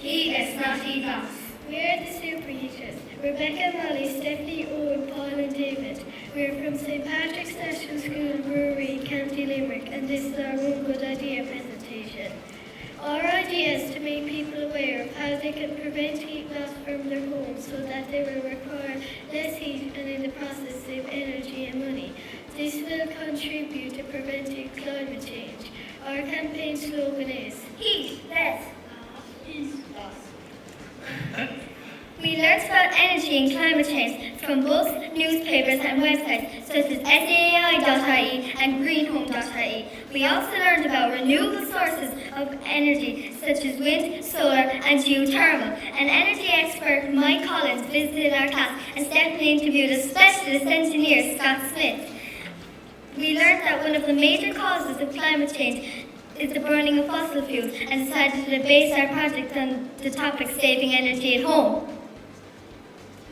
Heatless, not heatless. We're the Superheaters. Rebecca, Molly, Stephanie, Owen, Paul and David. We're from St. Patrick's National School, Brewery, County Limerick, and this is our One Good Idea presentation. Our idea is to make people aware of how they can prevent heat loss from their homes so that they will require less heat and in the process save energy and money. This will contribute to preventing climate change. Our campaign slogan is Heat less. We learned about energy and climate change from books, newspapers and websites such as SAI.ie and greenhome.ie. We also learned about renewable sources of energy such as wind, solar and geothermal. An energy expert, Mike Collins, visited our class and Stephanie interviewed a specialist engineer, Scott Smith. We learned that one of the major causes of climate change is the burning of fossil fuels and decided to base our project on the topic saving energy at home.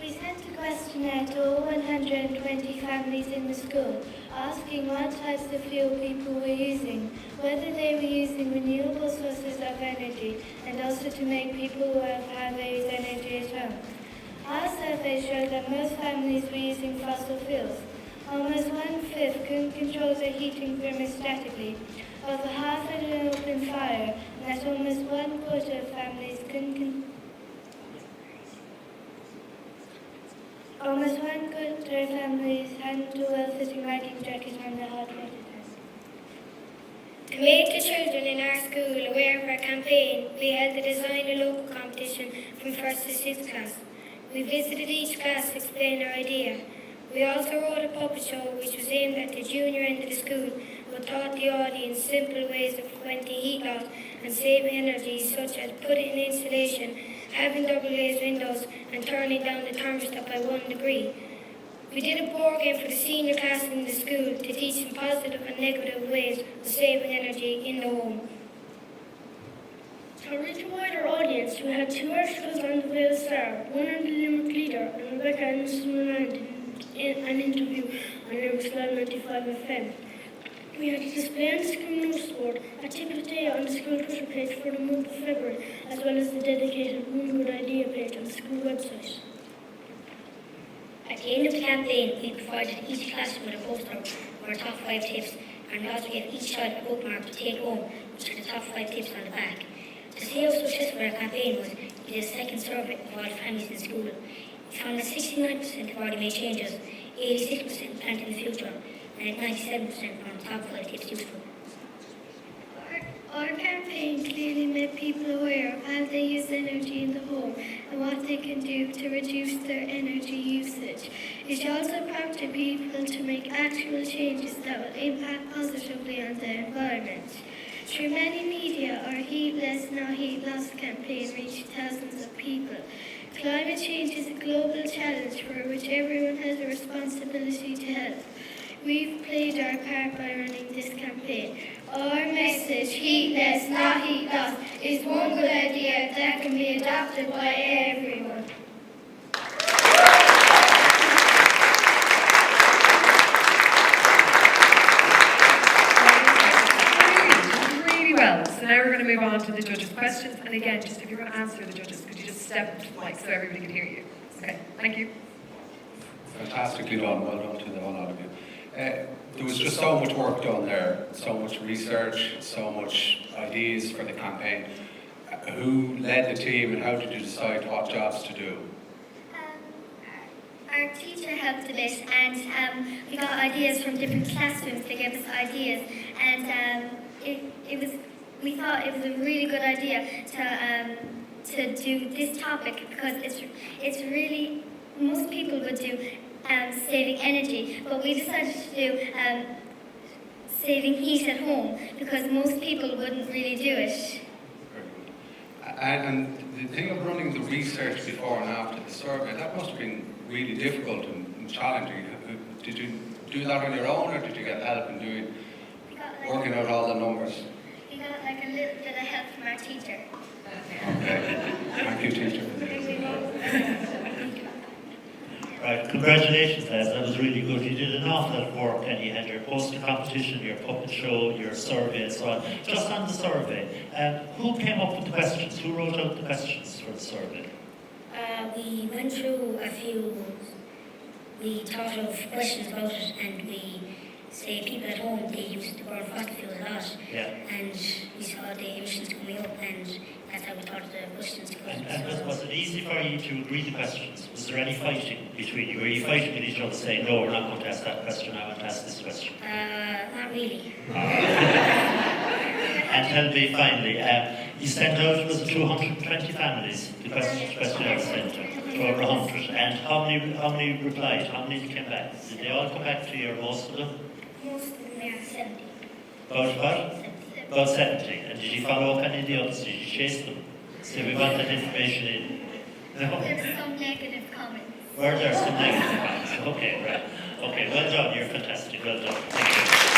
We sent a questionnaire to all 120 families in the school, asking what types of fuel people were using, whether they were using renewable sources of energy, and also to make people aware of how they use energy at home. Our survey showed that most families were using fossil fuels. Almost 1/5 couldn't control their heating thermostatically. Over half had an open fire, and that almost 1/4 of families couldn't Almost 1/4 of families hadn't a well-fitting riding jacket on their hot weather days. To make the children in our school aware of our campaign, we held a design a local competition from 1st to 6th class. We visited each class to explain our idea. We also wrote a puppet show which was aimed at the junior end of the school, but taught the audience simple ways of preventing heat loss and saving energy, such as putting in insulation, having double glazed windows and turning down the thermostat by 1 degree. We did a board game for the senior class in the school to teach them positive and negative ways of saving energy in the home. To reach a wider audience, we had 2 articles on the Vale Star, one on the Limerick Leader and Rebecca Anderson an interview on Limerick's Live 95 FM. We had a display on the school notice board, a tip of the day on the school Twitter page for the month of February, as well as the dedicated One Good Idea page on the school website. At the end of the campaign, we provided each classroom with a poster of our top 5 tips, and we also gave each child a bookmark to take home, which are the top 5 tips on the back. To see how successful our campaign was, we did a second survey of all families in school. We found that 69% have already made changes, 86% planned in the future, and 97% found the top 5 tips useful. Our campaign clearly made people aware of how they use energy in the home and what they can do to reduce their energy usage. It also prompted people to make actual changes that will impact positively on the environment. Through many media, our Heat Less, Not Heat Loss campaign reached thousands of people. Climate change is a global challenge for which everyone has a responsibility to help. We've played our part by running this campaign. Our message, heat less, not heat loss, is one good idea that can be adopted by everyone. Really well. So now we're going to move on to the judges' questions. And again, just if you're going to answer the judges, could you just step up to the mic so everybody can hear you? Okay, thank you. Fantastically done. Well done to the whole lot of you. There was just so much work done there, so much research, so much ideas for the campaign. Who led the team and how did you decide what jobs to do? Our teacher helped a bit, and we got ideas from different classrooms. They gave us ideas, and we thought it was a really good idea to do this topic because it's really, most people would do saving energy, but we decided to do saving heat at home because most people wouldn't really do it. And the thing of running the research before and after the survey, that must have been really difficult and challenging. Did you do that on your own, or did you get help in doing, working out all the numbers? We got like a little bit of help from our teacher. Okay. Thank you, teacher. Right, congratulations, lads. That was really good. You did an awful lot of work, and you had your poster competition, your puppet show, your survey, and so on. Just on the survey, who came up with the questions? Who wrote out the questions for the survey? We went through a few, we thought of questions about it, and we say people at home, they use the word fossil fuel a lot. Yeah. And we saw the emissions coming up, and that's how we thought of the questions to go. And was it easy for you to agree the questions? Was there any fighting between you? Were you fighting with each other saying, no, we're not going to ask that question, I want to ask this question? Not really. And tell me finally, you sent out, was it 220 families, the questionnaire was sent out, to over 100, and how many replied, how many came back? Did they all come back to you, or most of them? Most of them are 70. About what? About 70. And did you follow up any of the others? Did you chase them? Say, we want that information in. No? There's some negative comments. Were there some negative comments? Okay, right. Okay, well done, you're fantastic, well done. Thank you.